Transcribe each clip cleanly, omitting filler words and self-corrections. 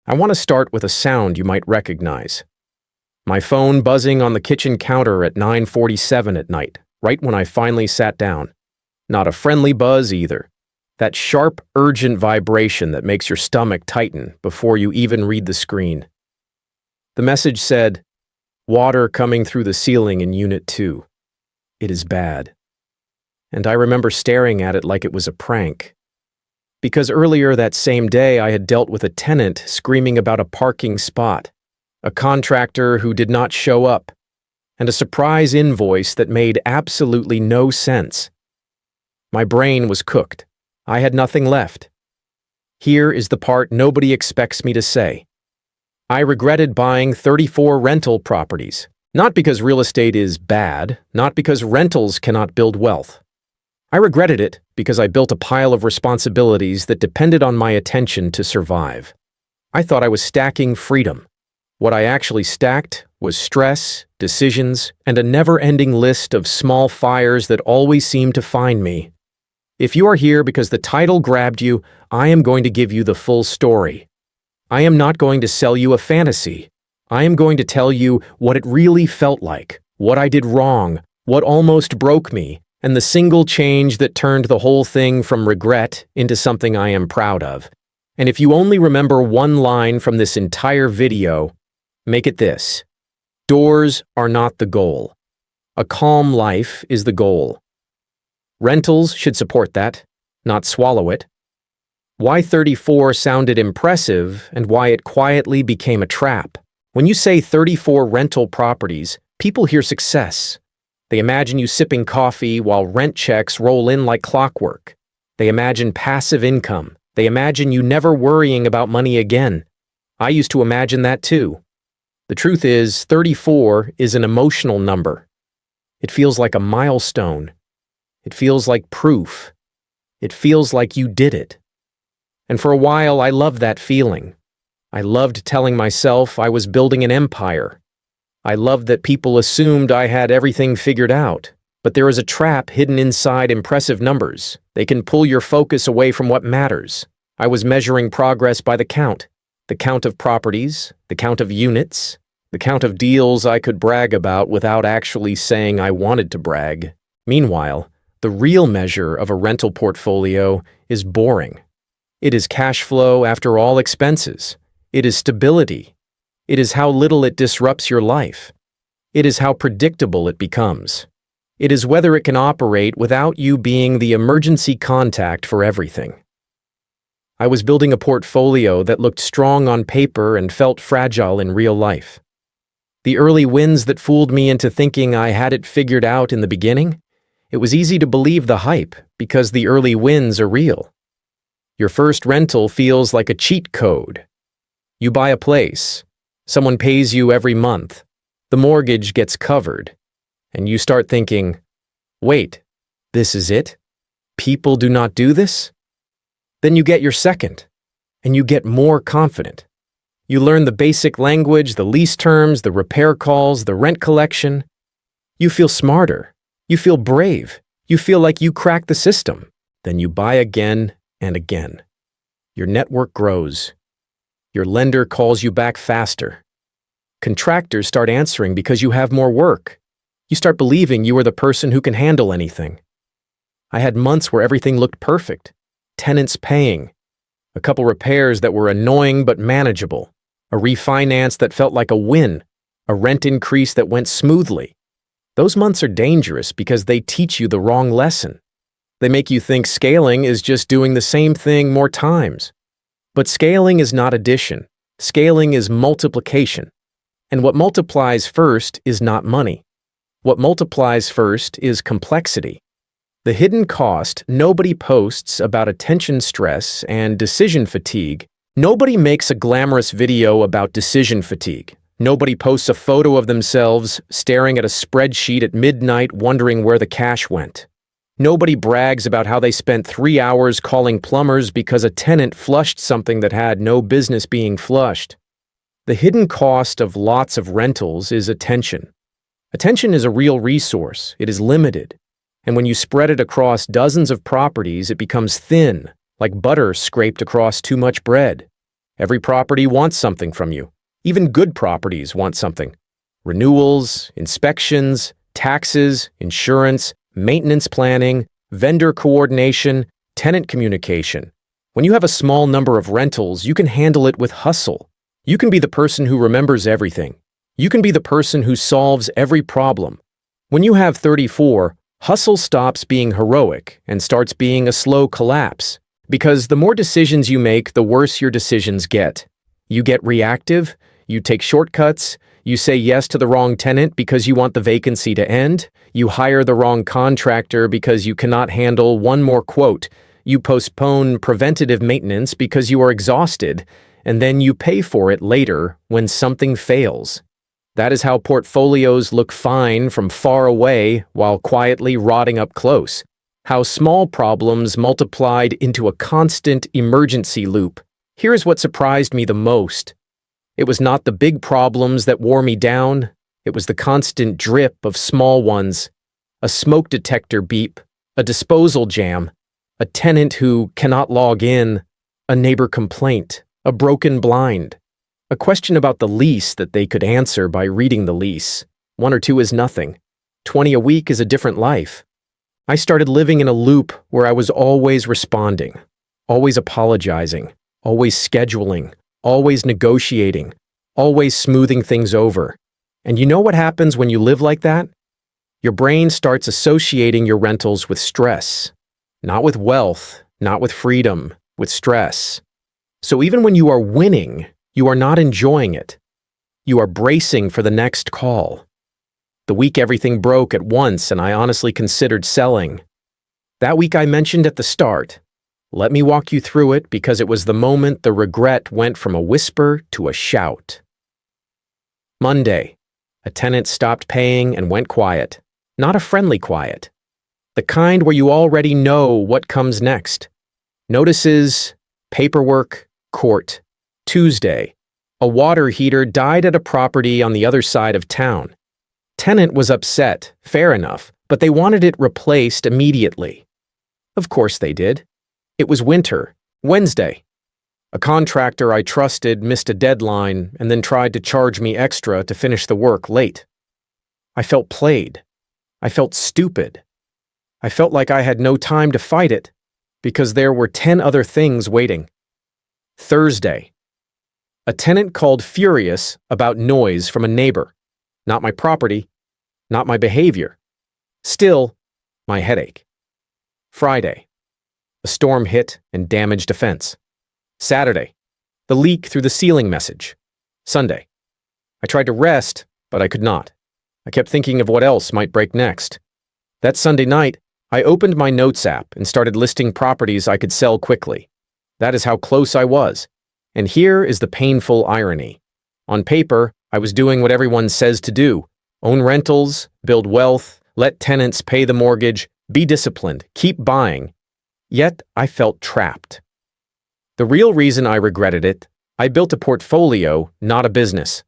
I want to start with a sound you might recognize. My phone buzzing on the kitchen counter at 9:47 at night, right when I finally sat down. Not a friendly buzz either. That sharp, urgent vibration that makes your stomach tighten before you even read the screen. The message said, "Water coming through the ceiling in Unit 2. It is bad." And I remember staring at it like it was a prank. Because earlier that same day I had dealt with a tenant screaming about a parking spot, a contractor who did not show up, and a surprise invoice that made absolutely no sense. My brain was cooked. I had nothing left. Here is the part nobody expects me to say. I regretted buying 34 rental properties, not because real estate is bad, not because rentals cannot build wealth. I regretted it because I built a pile of responsibilities that depended on my attention to survive. I thought I was stacking freedom. What I actually stacked was stress, decisions, and a never-ending list of small fires that always seemed to find me. If you are here because the title grabbed you, I am going to give you the full story. I am not going to sell you a fantasy. I am going to tell you what it really felt like, what I did wrong, what almost broke me, and the single change that turned the whole thing from regret into something I am proud of. And if you only remember one line from this entire video, make it this: doors are not the goal. A calm life is the goal. Rentals should support that, not swallow it. Why 34 sounded impressive and why it quietly became a trap. When you say 34 rental properties, people hear success. They imagine you sipping coffee while rent checks roll in like clockwork. They imagine passive income. They imagine you never worrying about money again. I used to imagine that too. The truth is, 34 is an emotional number. It feels like a milestone. It feels like proof. It feels like you did it. And for a while, I loved that feeling. I loved telling myself I was building an empire. I loved that people assumed I had everything figured out. But there is a trap hidden inside impressive numbers. They can pull your focus away from what matters. I was measuring progress by the count of properties, the count of units, the count of deals I could brag about without actually saying I wanted to brag. Meanwhile, the real measure of a rental portfolio is boring. It is cash flow after all expenses. It is stability. It is how little it disrupts your life. It is how predictable it becomes. It is whether it can operate without you being the emergency contact for everything. I was building a portfolio that looked strong on paper and felt fragile in real life. The early wins that fooled me into thinking I had it figured out in the beginning, it was easy to believe the hype because the early wins are real. Your first rental feels like a cheat code. You buy a place. Someone pays you every month. The mortgage gets covered. And you start thinking, wait, this is it? People do not do this? Then you get your second, and you get more confident. You learn the basic language, the lease terms, the repair calls, the rent collection. You feel smarter. You feel brave. You feel like you cracked the system. Then you buy again and again. Your network grows. Your lender calls you back faster. Contractors start answering because you have more work. You start believing you are the person who can handle anything. I had months where everything looked perfect. Tenants paying. A couple repairs that were annoying but manageable. A refinance that felt like a win. A rent increase that went smoothly. Those months are dangerous because they teach you the wrong lesson. They make you think scaling is just doing the same thing more times. But scaling is not addition. Scaling is multiplication. And what multiplies first is not money. What multiplies first is complexity. The hidden cost nobody posts about attention stress and decision fatigue. Nobody makes a glamorous video about decision fatigue. Nobody posts a photo of themselves staring at a spreadsheet at midnight wondering where the cash went. Nobody brags about how they spent 3 hours calling plumbers because a tenant flushed something that had no business being flushed. The hidden cost of lots of rentals is attention. Attention is a real resource. It is limited. And when you spread it across dozens of properties, it becomes thin, like butter scraped across too much bread. Every property wants something from you. Even good properties want something. Renewals, inspections, taxes, insurance, maintenance planning, vendor coordination, tenant communication. When you have a small number of rentals, you can handle it with hustle. You can be the person who remembers everything. You can be the person who solves every problem. When you have 34, hustle stops being heroic and starts being a slow collapse. Because the more decisions you make, the worse your decisions get. You get reactive, you take shortcuts, you say yes to the wrong tenant because you want the vacancy to end, you hire the wrong contractor because you cannot handle one more quote, you postpone preventative maintenance because you are exhausted, and then you pay for it later when something fails. That is how portfolios look fine from far away while quietly rotting up close. How small problems multiplied into a constant emergency loop. Here's what surprised me the most. It was not the big problems that wore me down. It was the constant drip of small ones. A smoke detector beep, a disposal jam, a tenant who cannot log in, a neighbor complaint, a broken blind, a question about the lease that they could answer by reading the lease. 1 or 2 is nothing. 20 a week is a different life. I started living in a loop where I was always responding, always apologizing, always scheduling, always negotiating, always smoothing things over. And you know what happens when you live like that? Your brain starts associating your rentals with stress. Not with wealth, not with freedom, with stress. So even when you are winning, you are not enjoying it. You are bracing for the next call. The week everything broke at once and I honestly considered selling. That week I mentioned at the start. Let me walk you through it because it was the moment the regret went from a whisper to a shout. Monday. A tenant stopped paying and went quiet. Not a friendly quiet. The kind where you already know what comes next. Notices, paperwork, court. Tuesday. A water heater died at a property on the other side of town. Tenant was upset, fair enough, but they wanted it replaced immediately. Of course they did. It was winter, Wednesday. A contractor I trusted missed a deadline and then tried to charge me extra to finish the work late. I felt played. I felt stupid. I felt like I had no time to fight it because there were 10 other things waiting. Thursday. A tenant called furious about noise from a neighbor. Not my property, not my behavior. Still, my headache. Friday. A storm hit and damaged a fence. Saturday. The leak through the ceiling message. Sunday. I tried to rest, but I could not. I kept thinking of what else might break next. That Sunday night, I opened my notes app and started listing properties I could sell quickly. That is how close I was. And here is the painful irony. On paper, I was doing what everyone says to do. Own rentals, build wealth, let tenants pay the mortgage, be disciplined, keep buying. Yet I felt trapped. The real reason I regretted it, I built a portfolio, not a business.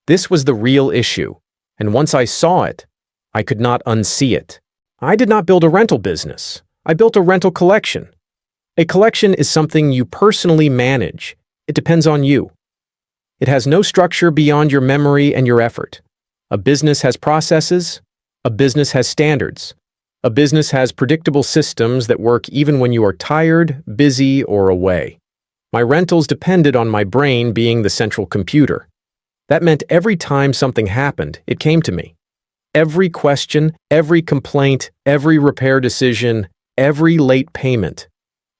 This was the real issue, and once I saw it, I could not unsee it. I did not build a rental business. I built a rental collection. A collection is something you personally manage. It depends on you. It has no structure beyond your memory and your effort. A business has processes. A business has standards. A business has predictable systems that work even when you are tired, busy, or away. My rentals depended on my brain being the central computer. That meant every time something happened, it came to me. Every question, every complaint, every repair decision, every late payment.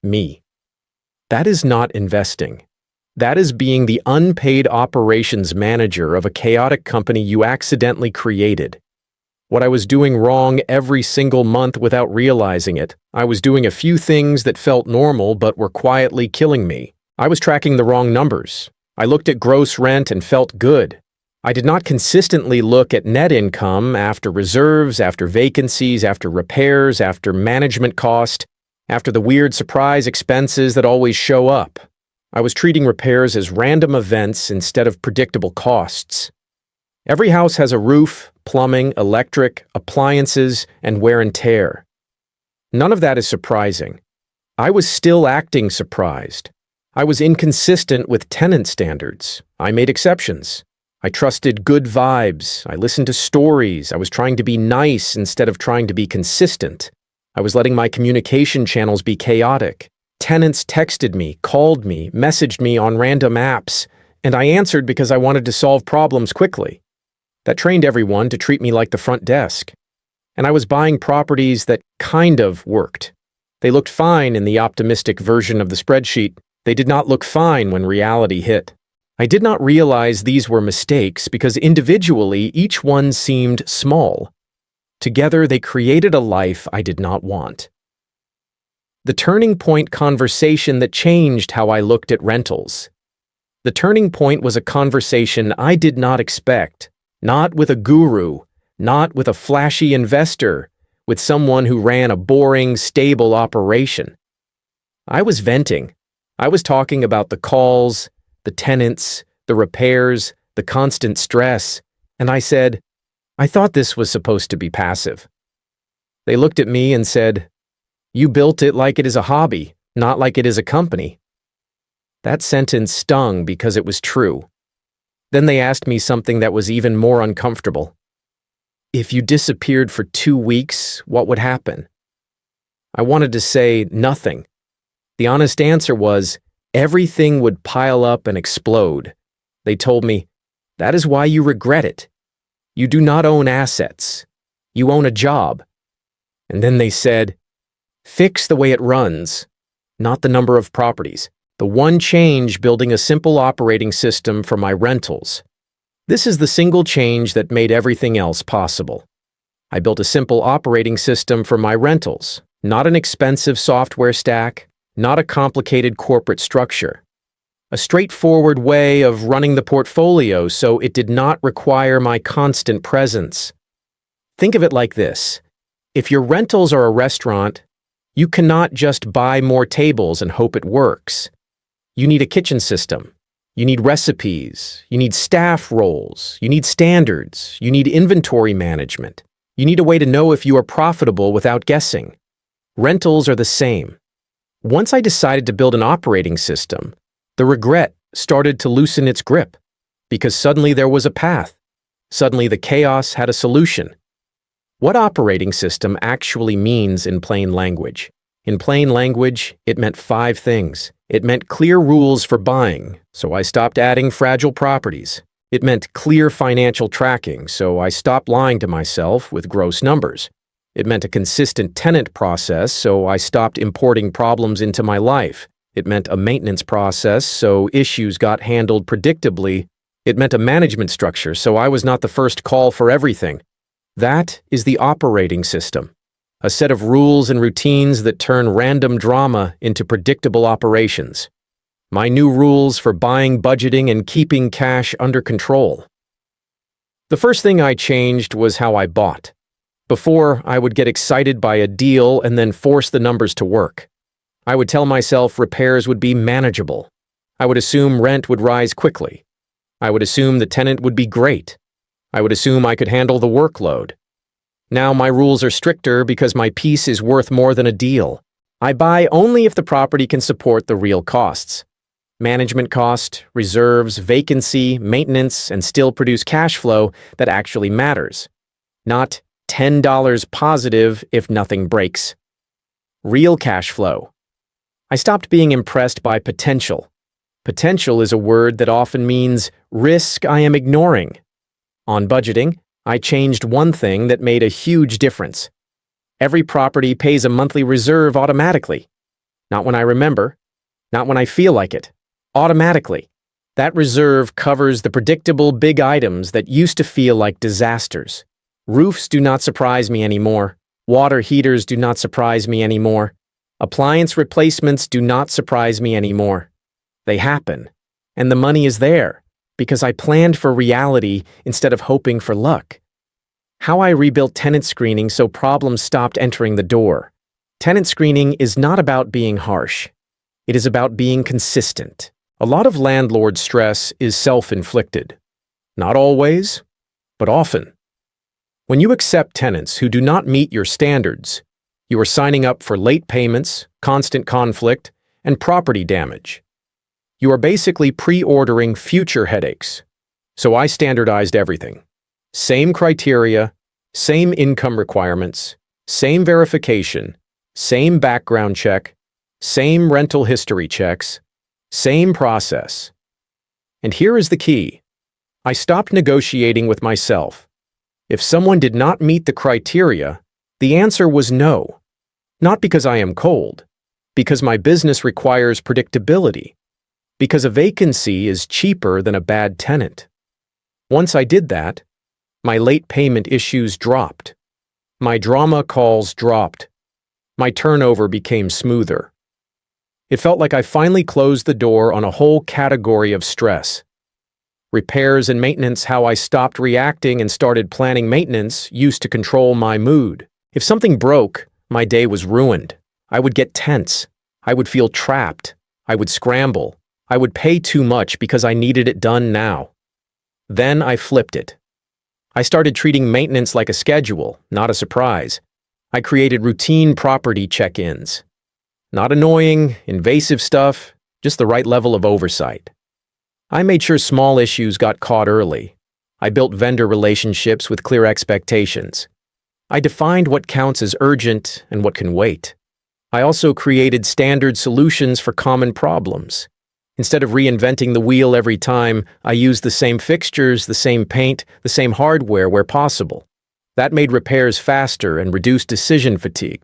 Me. That is not investing. That is being the unpaid operations manager of a chaotic company you accidentally created. What I was doing wrong every single month without realizing it. I was doing a few things that felt normal but were quietly killing me. I was tracking the wrong numbers. I looked at gross rent and felt good. I did not consistently look at net income after reserves, after vacancies, after repairs, after management cost, after the weird surprise expenses that always show up. I was treating repairs as random events instead of predictable costs. Every house has a roof, plumbing, electric, appliances, and wear and tear. None of that is surprising. I was still acting surprised. I was inconsistent with tenant standards. I made exceptions. I trusted good vibes. I listened to stories. I was trying to be nice instead of trying to be consistent. I was letting my communication channels be chaotic. Tenants texted me, called me, messaged me on random apps, and I answered because I wanted to solve problems quickly. That trained everyone to treat me like the front desk. And I was buying properties that kind of worked. They looked fine in the optimistic version of the spreadsheet. They did not look fine when reality hit. I did not realize these were mistakes because individually each one seemed small. Together they created a life I did not want. The turning point conversation that changed how I looked at rentals. The turning point was a conversation I did not expect, not with a guru, not with a flashy investor, with someone who ran a boring, stable operation. I was venting. I was talking about the calls, the tenants, the repairs, the constant stress, and I said, I thought this was supposed to be passive. They looked at me and said, You built it like it is a hobby, not like it is a company. That sentence stung because it was true. Then they asked me something that was even more uncomfortable. If you disappeared for 2 weeks, what would happen? I wanted to say nothing. The honest answer was, everything would pile up and explode. They told me, that is why you regret it. You do not own assets. You own a job. And then they said, fix the way it runs, not the number of properties. The one change building a simple operating system for my rentals. This is the single change that made everything else possible. I built a simple operating system for my rentals, not an expensive software stack, not a complicated corporate structure. A straightforward way of running the portfolio so it did not require my constant presence. Think of it like this. If your rentals are a restaurant, you cannot just buy more tables and hope it works. You need a kitchen system. You need recipes. You need staff roles. You need standards. You need inventory management. You need a way to know if you are profitable without guessing. Rentals are the same. Once I decided to build an operating system, the regret started to loosen its grip, because suddenly there was a path. Suddenly the chaos had a solution. What operating system actually means in plain language? In plain language, it meant 5 things. It meant clear rules for buying, so I stopped adding fragile properties. It meant clear financial tracking, so I stopped lying to myself with gross numbers. It meant a consistent tenant process, so I stopped importing problems into my life. It meant a maintenance process, so issues got handled predictably. It meant a management structure, so I was not the first call for everything. That is the operating system. A set of rules and routines that turn random drama into predictable operations. My new rules for buying, budgeting, and keeping cash under control. The first thing I changed was how I bought. Before, I would get excited by a deal and then force the numbers to work. I would tell myself repairs would be manageable. I would assume rent would rise quickly. I would assume the tenant would be great. I would assume I could handle the workload. Now my rules are stricter because my piece is worth more than a deal. I buy only if the property can support the real costs. Management cost, reserves, vacancy, maintenance, and still produce cash flow that actually matters. Not $10 positive if nothing breaks. Real cash flow. I stopped being impressed by potential. Potential is a word that often means risk I am ignoring. On budgeting, I changed one thing that made a huge difference. Every property pays a monthly reserve automatically. Not when I remember, not when I feel like it. Automatically. That reserve covers the predictable big items that used to feel like disasters. Roofs do not surprise me anymore. Water heaters do not surprise me anymore. Appliance replacements do not surprise me anymore. They happen, and the money is there, because I planned for reality instead of hoping for luck. How I rebuilt tenant screening so problems stopped entering the door. Tenant screening is not about being harsh. It is about being consistent. A lot of landlord stress is self-inflicted. Not always, but often. When you accept tenants who do not meet your standards, you are signing up for late payments, constant conflict, and property damage. You are basically pre-ordering future headaches. So I standardized everything. Same criteria, same income requirements, same verification, same background check, same rental history checks, same process. And here is the key. I stopped negotiating with myself. If someone did not meet the criteria, the answer was no. Not because I am cold, because my business requires predictability, because a vacancy is cheaper than a bad tenant. Once I did that, my late payment issues dropped. My drama calls dropped. My turnover became smoother. It felt like I finally closed the door on a whole category of stress. Repairs and maintenance, how I stopped reacting and started planning maintenance, used to control my mood. If something broke, my day was ruined. I would get tense. I would feel trapped. I would scramble. I would pay too much because I needed it done now. Then I flipped it. I started treating maintenance like a schedule, not a surprise. I created routine property check-ins. Not annoying, invasive stuff, just the right level of oversight. I made sure small issues got caught early. I built vendor relationships with clear expectations. I defined what counts as urgent and what can wait. I also created standard solutions for common problems. Instead of reinventing the wheel every time, I used the same fixtures, the same paint, the same hardware where possible. That made repairs faster and reduced decision fatigue.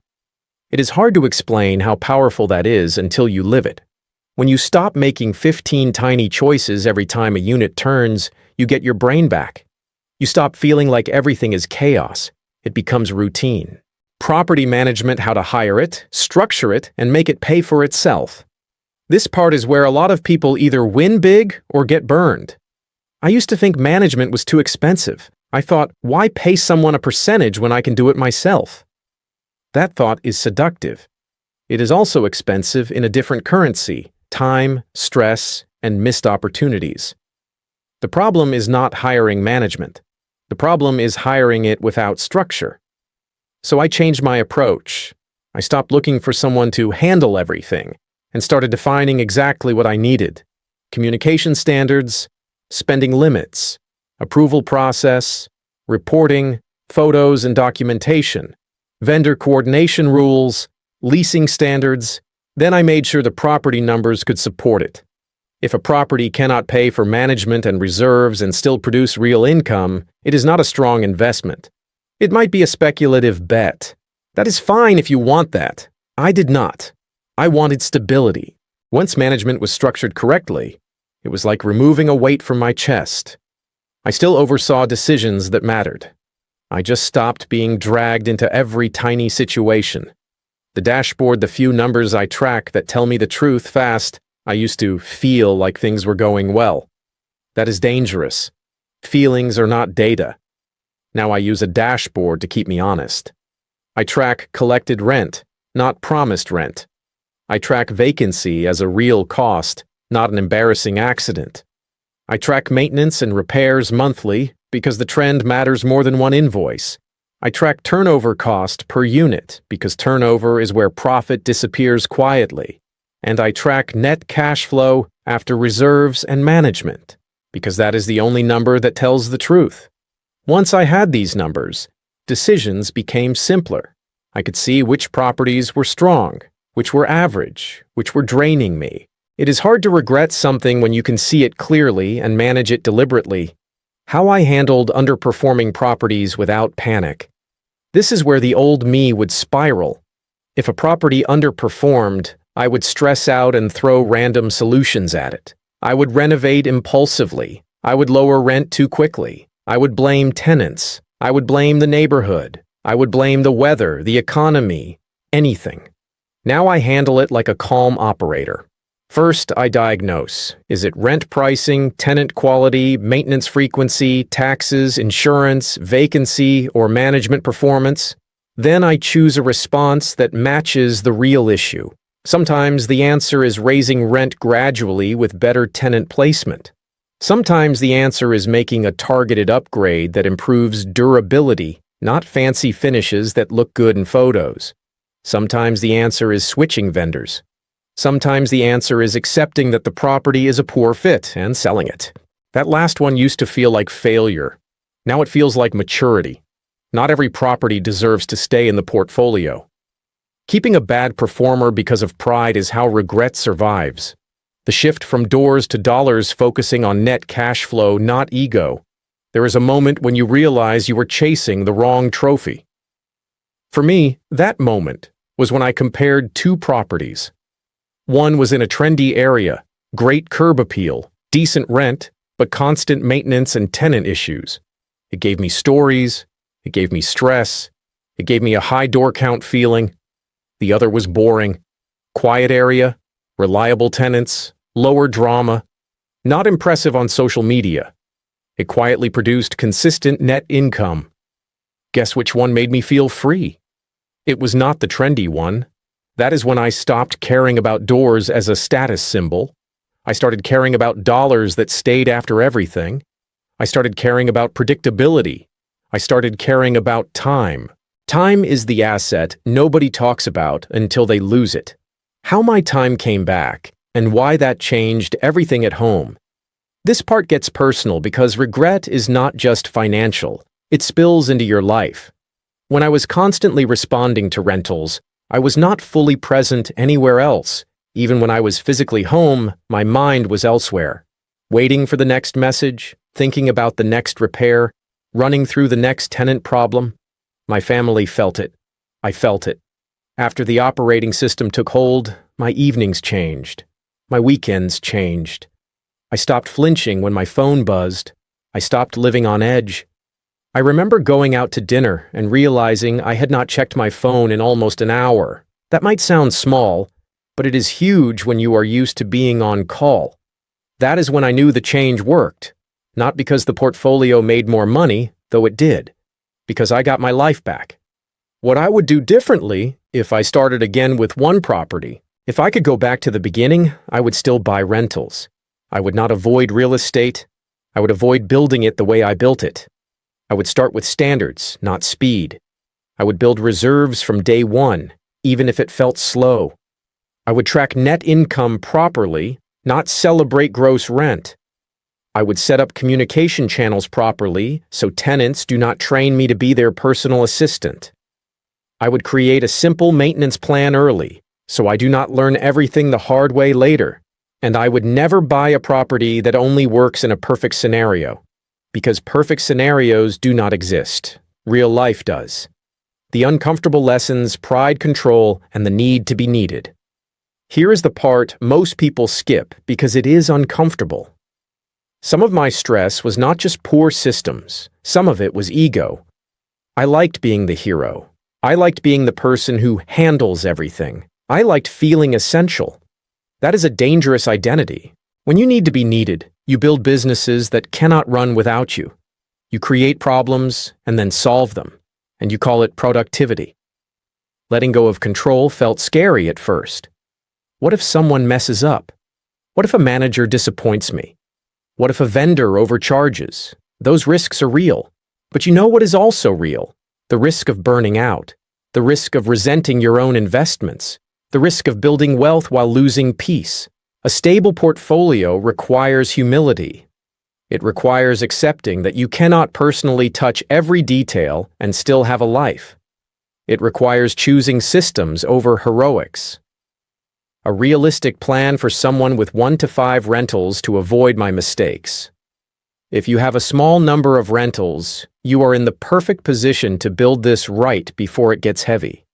It is hard to explain how powerful that is until you live it. When you stop making 15 tiny choices every time a unit turns, you get your brain back. You stop feeling like everything is chaos. It becomes routine. Property management, how to hire it, structure it, and make it pay for itself. This part is where a lot of people either win big or get burned. I used to think management was too expensive. I thought, why pay someone a percentage when I can do it myself? That thought is seductive. It is also expensive in a different currency: time, stress, and missed opportunities. The problem is not hiring management. The problem is hiring it without structure. So I changed my approach. I stopped looking for someone to handle everything and started defining exactly what I needed: communication standards, spending limits, approval process, reporting, photos and documentation, vendor coordination rules, leasing standards. Then I made sure the property numbers could support it. If a property cannot pay for management and reserves and still produce real income, it is not a strong investment. It might be a speculative bet. That is fine if you want that. I did not. I wanted stability. Once management was structured correctly, it was like removing a weight from my chest. I still oversaw decisions that mattered. I just stopped being dragged into every tiny situation. The dashboard, the few numbers I track that tell me the truth fast. I used to feel like things were going well. That is dangerous. Feelings are not data. Now I use a dashboard to keep me honest. I track collected rent, not promised rent. I track vacancy as a real cost, not an embarrassing accident. I track maintenance and repairs monthly because the trend matters more than one invoice. I track turnover cost per unit because turnover is where profit disappears quietly. And I track net cash flow after reserves and management because that is the only number that tells the truth. Once I had these numbers, decisions became simpler. I could see which properties were strong, which were average, which were draining me. It is hard to regret something when you can see it clearly and manage it deliberately. How I handled underperforming properties without panic. This is where the old me would spiral. If a property underperformed, I would stress out and throw random solutions at it. I would renovate impulsively. I would lower rent too quickly. I would blame tenants. I would blame the neighborhood. I would blame the weather, the economy, anything. Now I handle it like a calm operator. First, I diagnose. Is it rent pricing, tenant quality, maintenance frequency, taxes, insurance, vacancy, or management performance? Then I choose a response that matches the real issue. Sometimes the answer is raising rent gradually with better tenant placement. Sometimes the answer is making a targeted upgrade that improves durability, not fancy finishes that look good in photos. Sometimes the answer is switching vendors. Sometimes the answer is accepting that the property is a poor fit and selling it. That last one used to feel like failure. Now it feels like maturity. Not every property deserves to stay in the portfolio. Keeping a bad performer because of pride is how regret survives. The shift from doors to dollars, focusing on net cash flow, not ego. There is a moment when you realize you were chasing the wrong trophy. For me, that moment was when I compared two properties. One was in a trendy area, great curb appeal, decent rent, but constant maintenance and tenant issues. It gave me stories, it gave me stress, it gave me a high door count feeling. The other was boring. Quiet area, reliable tenants, lower drama, not impressive on social media. It quietly produced consistent net income. Guess which one made me feel free? It was not the trendy one. That is when I stopped caring about doors as a status symbol. I started caring about dollars that stayed after everything. I started caring about predictability. I started caring about time. Time is the asset nobody talks about until they lose it. How my time came back, and why that changed everything at home. This part gets personal because regret is not just financial. It spills into your life. When I was constantly responding to rentals, I was not fully present anywhere else. Even when I was physically home, my mind was elsewhere. Waiting for the next message, thinking about the next repair, running through the next tenant problem. My family felt it. I felt it. After the operating system took hold, my evenings changed. My weekends changed. I stopped flinching when my phone buzzed. I stopped living on edge. I remember going out to dinner and realizing I had not checked my phone in almost an hour. That might sound small, but it is huge when you are used to being on call. That is when I knew the change worked. Not because the portfolio made more money, though it did. Because I got my life back. What I would do differently if I started again with one property. If I could go back to the beginning, I would still buy rentals. I would not avoid real estate. I would avoid building it the way I built it. I would start with standards, not speed. I would build reserves from day one, even if it felt slow. I would track net income properly, not celebrate gross rent. I would set up communication channels properly so tenants do not train me to be their personal assistant. I would create a simple maintenance plan early so I do not learn everything the hard way later. And I would never buy a property that only works in a perfect scenario. Because perfect scenarios do not exist. Real life does. The uncomfortable lessons, pride, control, and the need to be needed. Here is the part most people skip because it is uncomfortable. Some of my stress was not just poor systems. Some of it was ego. I liked being the hero. I liked being the person who handles everything. I liked feeling essential. That is a dangerous identity. When you need to be needed, you build businesses that cannot run without you. You create problems and then solve them, and you call it productivity. Letting go of control felt scary at first. What if someone messes up? What if a manager disappoints me? What if a vendor overcharges? Those risks are real. But you know what is also real? The risk of burning out, the risk of resenting your own investments, the risk of building wealth while losing peace. A stable portfolio requires humility. It requires accepting that you cannot personally touch every detail and still have a life. It requires choosing systems over heroics. A realistic plan for someone with 1 to 5 rentals to avoid my mistakes. If you have a small number of rentals, you are in the perfect position to build this right before it gets heavy.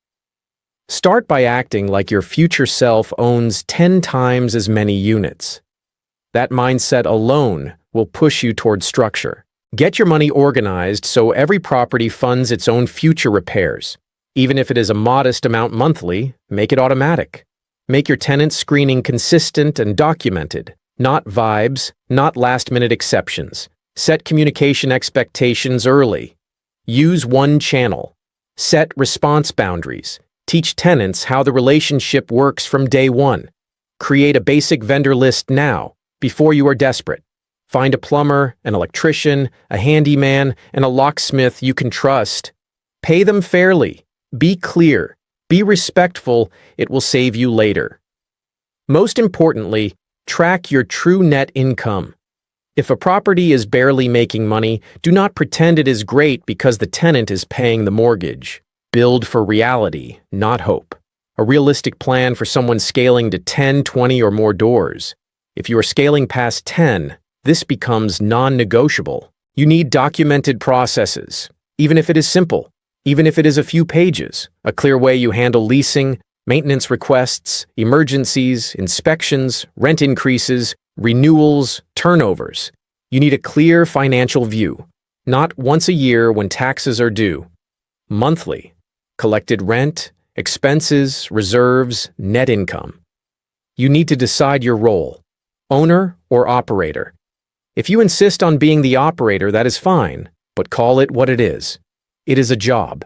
Start by acting like your future self owns 10 times as many units. That mindset alone will push you toward structure. Get your money organized so every property funds its own future repairs. Even if it is a modest amount monthly, make it automatic. Make your tenant screening consistent and documented, not vibes, not last-minute exceptions. Set communication expectations early. Use one channel. Set response boundaries. Teach tenants how the relationship works from day one. Create a basic vendor list now, before you are desperate. Find a plumber, an electrician, a handyman, and a locksmith you can trust. Pay them fairly. Be clear. Be respectful. It will save you later. Most importantly, track your true net income. If a property is barely making money, do not pretend it is great because the tenant is paying the mortgage. Build for reality, not hope. A realistic plan for someone scaling to 10, 20, or more doors. If you are scaling past 10, this becomes non-negotiable. You need documented processes, even if it is simple, even if it is a few pages, a clear way you handle leasing, maintenance requests, emergencies, inspections, rent increases, renewals, turnovers. You need a clear financial view, not once a year when taxes are due. Monthly, collected rent, expenses, reserves, net income. You need to decide your role, owner or operator. If you insist on being the operator, that is fine, but call it what it is. It is a job.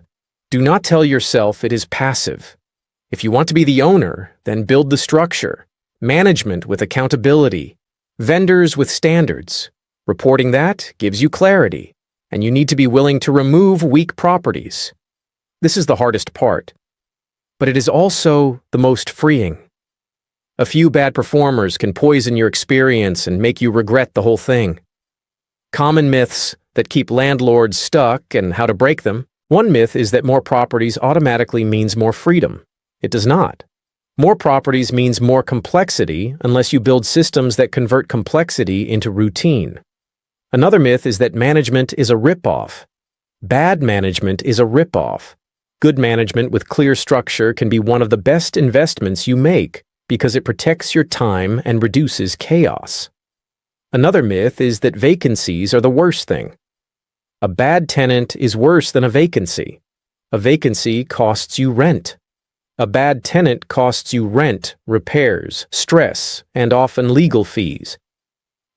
Do not tell yourself it is passive. If you want to be the owner, then build the structure, management with accountability, vendors with standards. Reporting that gives you clarity, and you need to be willing to remove weak properties. This is the hardest part, but it is also the most freeing. A few bad performers can poison your experience and make you regret the whole thing. Common myths that keep landlords stuck and how to break them. One myth is that more properties automatically means more freedom. It does not. More properties means more complexity unless you build systems that convert complexity into routine. Another myth is that management is a rip-off. Bad management is a rip-off. Good management with clear structure can be one of the best investments you make because it protects your time and reduces chaos. Another myth is that vacancies are the worst thing. A bad tenant is worse than a vacancy. A vacancy costs you rent. A bad tenant costs you rent, repairs, stress, and often legal fees.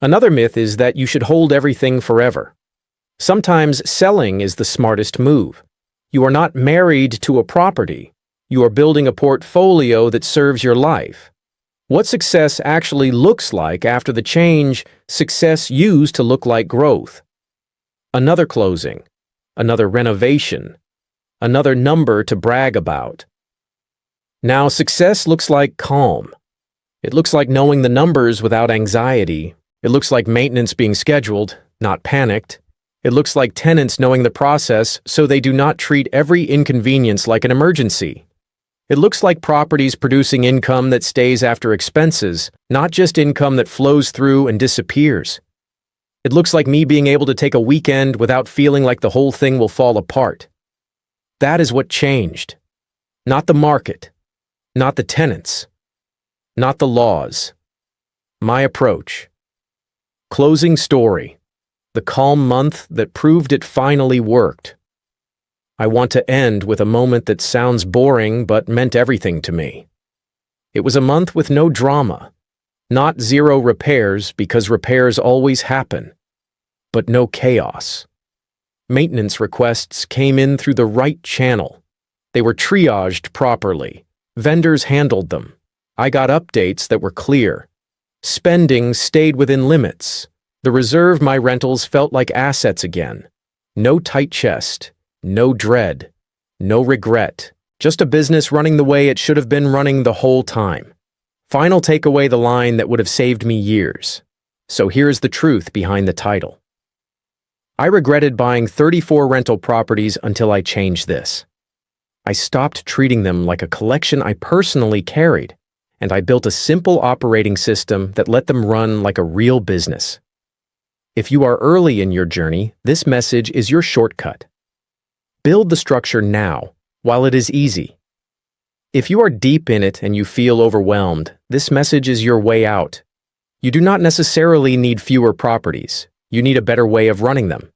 Another myth is that you should hold everything forever. Sometimes selling is the smartest move. You are not married to a property. You are building a portfolio that serves your life. What success actually looks like after the change, success used to look like growth. Another closing, another renovation, another number to brag about. Now, success looks like calm. It looks like knowing the numbers without anxiety. It looks like maintenance being scheduled, not panicked. It looks like tenants knowing the process so they do not treat every inconvenience like an emergency. It looks like properties producing income that stays after expenses, not just income that flows through and disappears. It looks like me being able to take a weekend without feeling like the whole thing will fall apart. That is what changed. Not the market, not the tenants, not the laws. My approach. Closing story. The calm month that proved it finally worked. I want to end with a moment that sounds boring but meant everything to me. It was a month with no drama. Not zero repairs because repairs always happen. But no chaos. Maintenance requests came in through the right channel. They were triaged properly. Vendors handled them. I got updates that were clear. Spending stayed within limits. The reserve my rentals felt like assets again. No tight chest. No dread, no regret, just a business running the way it should have been running the whole time. Final takeaway, the line that would have saved me years. So here's the truth behind the title. I regretted buying 34 rental properties until I changed this. I stopped treating them like a collection I personally carried, and I built a simple operating system that let them run like a real business. If you are early in your journey, this message is your shortcut. Build the structure now, while it is easy. If you are deep in it and you feel overwhelmed, this message is your way out. You do not necessarily need fewer properties. You need a better way of running them.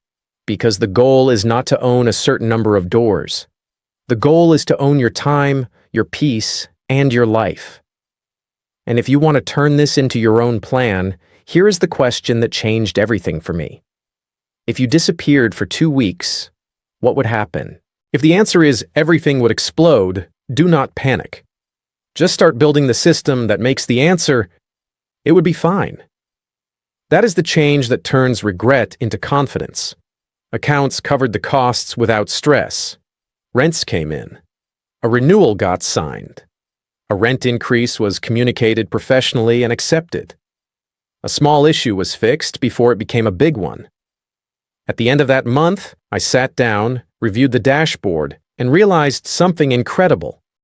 Because the goal is not to own a certain number of doors. The goal is to own your time, your peace, and your life. And if you want to turn this into your own plan, here is the question that changed everything for me. If you disappeared for 2 weeks, what would happen? If the answer is everything would explode, do not panic. Just start building the system that makes the answer, it would be fine. That is the change that turns regret into confidence. Accounts covered the costs without stress. Rents came in. A renewal got signed. A rent increase was communicated professionally and accepted. A small issue was fixed before it became a big one. At the end of that month, I sat down, reviewed the dashboard, and realized something incredible.